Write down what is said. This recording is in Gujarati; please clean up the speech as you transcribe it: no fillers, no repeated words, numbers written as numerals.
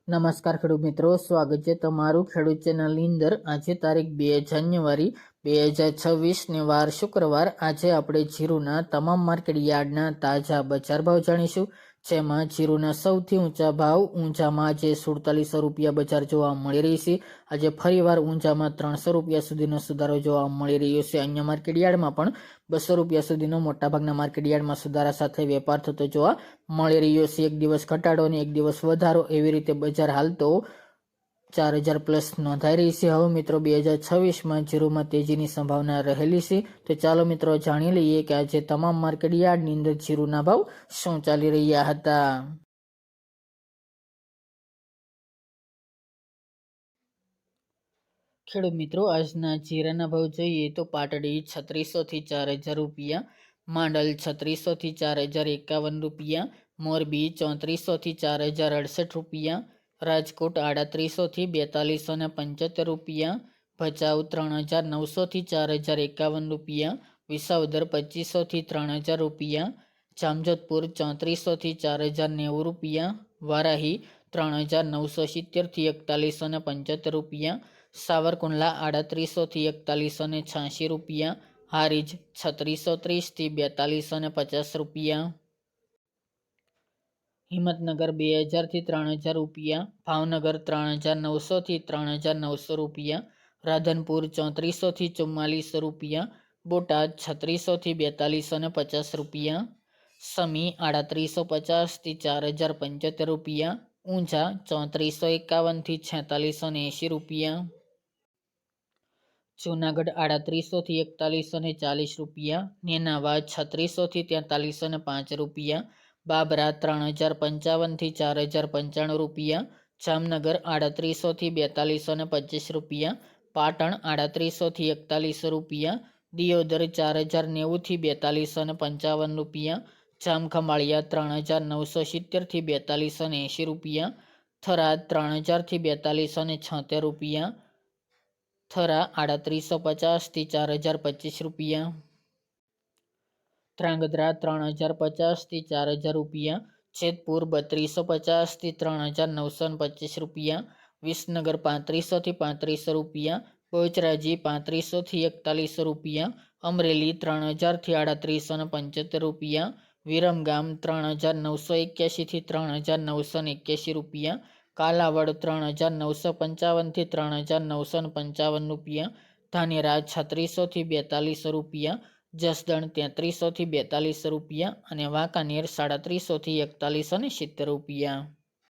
નમસ્કાર ખેડૂત મિત્રો, સ્વાગત છે તમારું ખેડૂત ચેનલની અંદર। આજે તારીખ 2 જાન્યુઆરી 2026 ને વાર શુક્રવાર। આજે આપણે જીરુના તમામ માર્કેટ યાર્ડના તાજા બજાર ભાવ જાણીશું, જેમાં જીરુના સૌથી ઊંચા ભાવ ઊંઝામાં આજે 4700 રૂપિયા બજાર જોવા મળી રહી છે। આજે ફરીવાર ઊંઝામાં 300 રૂપિયા સુધીનો સુધારો જોવા મળી રહ્યો છે। અન્ય માર્કેટ યાર્ડમાં પણ 200 રૂપિયા સુધીનો મોટાભાગના માર્કેટ યાર્ડમાં સુધારા સાથે વેપાર થતો જોવા મળી રહ્યો છે। એક દિવસ ઘટાડો અને એક દિવસ વધારો એવી રીતે બજાર હાલ તો 4000 પ્લસ નોંધાઈ રહી છે। હવે મિત્રો 2026માં જીરુમાં તેજીની સંભાવના રહેલી છે। તો ચાલો મિત્રો જાણી લઈએ કે આજે તમામ માર્કેટ યાર્ડની અંદર જીરુના ભાવ શું ચાલી રહ્યા હતા। ખેડૂત મિત્રો, આજના જીરાના ભાવ જોઈએ તો પાટડી 3600 થી 4000 રૂપિયા, માંડલ 3600 થી 4051 રૂપિયા, મોરબી 3400 થી 4068 રૂપિયા, રાજકોટ 3800 થી 4275 રૂપિયા, ભચાઉ 3900 થી 4051 રૂપિયા, વિસાવદર 2500 થી 3000 રૂપિયા, જામજોધપુર 3400 થી 4090 રૂપિયા, વારાહી 3970 થી 4175 રૂપિયા, સાવરકુંડલા 3800 થી 4186 રૂપિયા, હારીજ 3630 થી 4250 રૂપિયા, હિંમતનગર 2000 થી 3000 રૂપિયા, ભાવનગર 3900 થી 3900 રૂપિયા, રાધનપુર 3400 થી 4400 રૂપિયા, બોટાદ 3600 થી 4250 રૂપિયા, સમી 3850 થી 4075 રૂપિયા, ઊંઝા 3451 થી 4680 રૂપિયા, જૂનાગઢ 3800 થી 4140 રૂપિયા, નેનાવા 3600 થી 4305 રૂપિયા, બાબરા 3055 થી 4095 રૂપિયા, જામનગર 3800 થી 4225 રૂપિયા, પાટણ 3800 થી 4100 રૂપિયા, દિયોદર 4090 થી 4255 રૂપિયા, જામખંભાળિયા 3970 થી 4280 રૂપિયા, થરાદ 3000 થી 4276 રૂપિયા, થરા 3850 થી 4025 રૂપિયા, ધ્રાંગધ્રા 3050 થી 4000 રૂપિયા, જેતપુર 3250 થી 3925 રૂપિયા, વિસનગર 3500 થી 3500 રૂપિયા, બહુચરાજી 3500 થી 4100 રૂપિયા, અમરેલી 3000 થી 3875 રૂપિયા, વિરમગામ 3981 થી 3981 રૂપિયા, કાલાવડ 3955 થી 3955 રૂપિયા, ધાનેરા 3600 થી 4200 રૂપિયા, જસદણ 3300 થી 4200 રૂપિયા અને વાંકાનેર 3700 થી 4170 રૂપિયા।